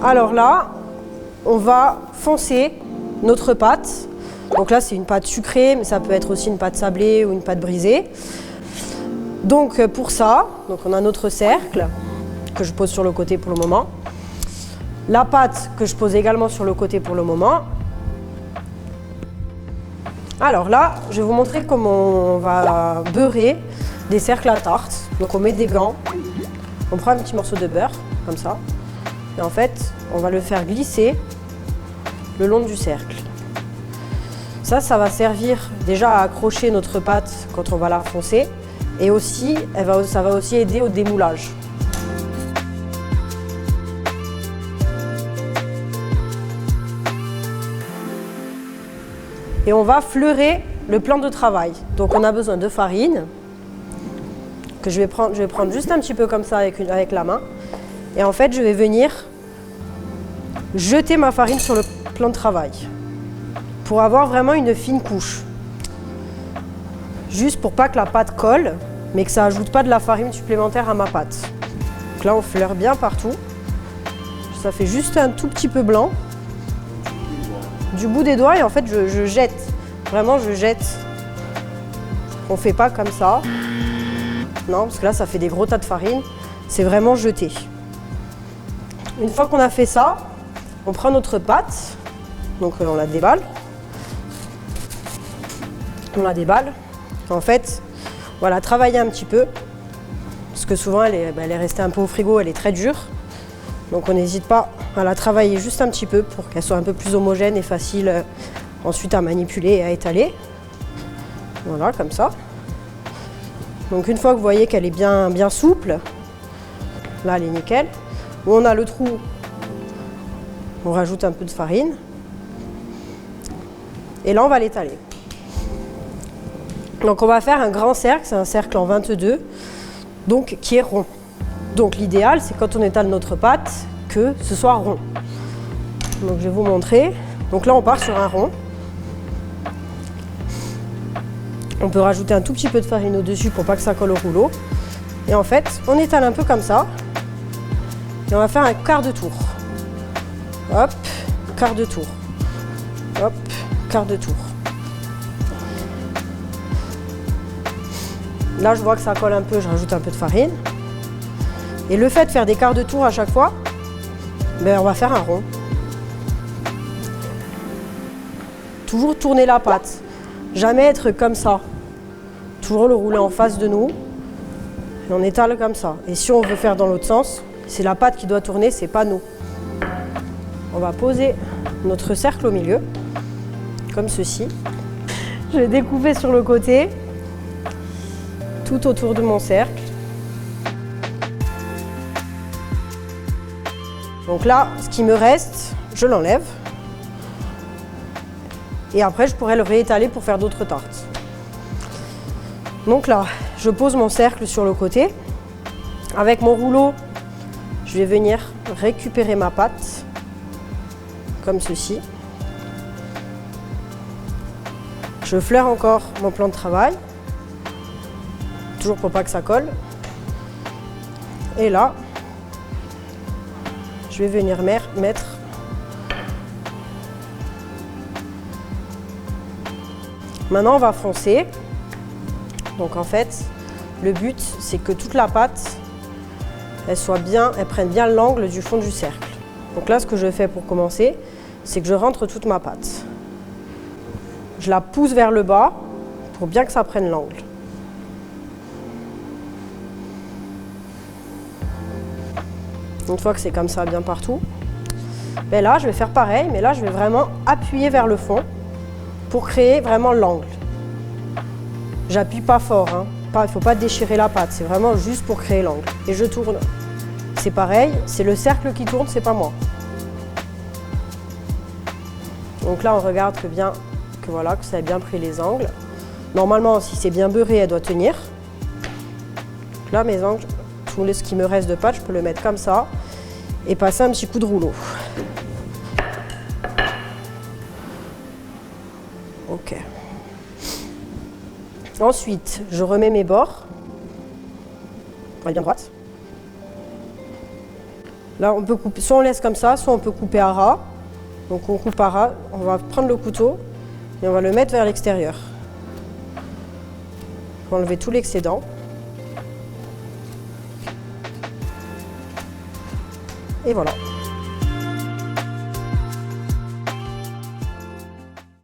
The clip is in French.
Alors là, on va foncer notre pâte. Donc là, c'est une pâte sucrée, mais ça peut être aussi une pâte sablée ou une pâte brisée. Donc pour ça, on a notre cercle que je pose sur le côté pour le moment. La pâte que je pose également sur le côté pour le moment. Alors là, je vais vous montrer comment on va beurrer des cercles à tarte. Donc on met des gants, on prend un petit morceau de beurre, comme ça. Et en fait, on va le faire glisser le long du cercle. Ça va servir déjà à accrocher notre pâte quand on va la foncer. Et aussi, ça va aussi aider au démoulage. Et on va fleurer le plan de travail. Donc on a besoin de farine, que je vais prendre juste un petit peu comme ça avec la main. Et en fait, je vais venir jeter ma farine sur le plan de travail pour avoir vraiment une fine couche. Juste pour pas que la pâte colle, mais que ça ajoute pas de la farine supplémentaire à ma pâte. Donc là, on fleure bien partout. Ça fait juste un tout petit peu blanc. Du bout des doigts, et en fait, je jette. Vraiment, je jette. On fait pas comme ça. Non, parce que là, ça fait des gros tas de farine. C'est vraiment jeter. Une fois qu'on a fait ça, on prend notre pâte. Donc, on la déballe. On la déballe. En fait, voilà, travailler un petit peu. Parce que souvent, elle est restée un peu au frigo, elle est très dure. Donc, on n'hésite pas à la travailler juste un petit peu pour qu'elle soit un peu plus homogène et facile ensuite à manipuler et à étaler. Voilà, comme ça. Donc une fois que vous voyez qu'elle est bien souple, là elle est nickel. Où on a le trou, on rajoute un peu de farine. Et là on va l'étaler. Donc on va faire un grand cercle, c'est un cercle en 22, donc qui est rond. Donc l'idéal c'est quand on étale notre pâte que ce soit rond. Donc je vais vous montrer. Donc là on part sur un rond. On peut rajouter un tout petit peu de farine au-dessus pour pas que ça colle au rouleau. Et en fait, on étale un peu comme ça. Et on va faire un quart de tour. Hop, quart de tour. Hop, quart de tour. Là, je vois que ça colle un peu, je rajoute un peu de farine. Et le fait de faire des quarts de tour à chaque fois, on va faire un rond. Toujours tourner la pâte. Jamais être comme ça. Toujours le rouler en face de nous. Et on étale comme ça. Et si on veut faire dans l'autre sens, c'est la pâte qui doit tourner, c'est pas nous. On va poser notre cercle au milieu, comme ceci. Je vais découper sur le côté, tout autour de mon cercle. Donc là, ce qui me reste, je l'enlève. Et après, je pourrais le réétaler pour faire d'autres tartes. Donc là, je pose mon cercle sur le côté. Avec mon rouleau, je vais venir récupérer ma pâte, comme ceci. Je fleure encore mon plan de travail, toujours pour pas que ça colle. Et là, je vais venir mettre Maintenant, on va foncer. Donc en fait, le but, c'est que toute la pâte, elle prenne bien l'angle du fond du cercle. Donc là, ce que je fais pour commencer, c'est que je rentre toute ma pâte. Je la pousse vers le bas pour bien que ça prenne l'angle. Une fois que c'est comme ça bien partout, là, je vais faire pareil, mais là, je vais vraiment appuyer vers le fond pour créer vraiment l'angle. J'appuie pas fort, hein. Il ne faut pas déchirer la pâte, c'est vraiment juste pour créer l'angle. Et je tourne. C'est pareil, c'est le cercle qui tourne, c'est pas moi. Donc là, on regarde que ça a bien pris les angles. Normalement, si c'est bien beurré, elle doit tenir. Donc là, mes angles, tout ce qui me reste de pâte, je peux le mettre comme ça et passer un petit coup de rouleau. Ok. Ensuite, je remets mes bords. Bien droite. Là, on peut couper, soit on laisse comme ça, soit on peut couper à ras. Donc on coupe à ras, on va prendre le couteau et on va le mettre vers l'extérieur. On va enlever tout l'excédent. Et voilà.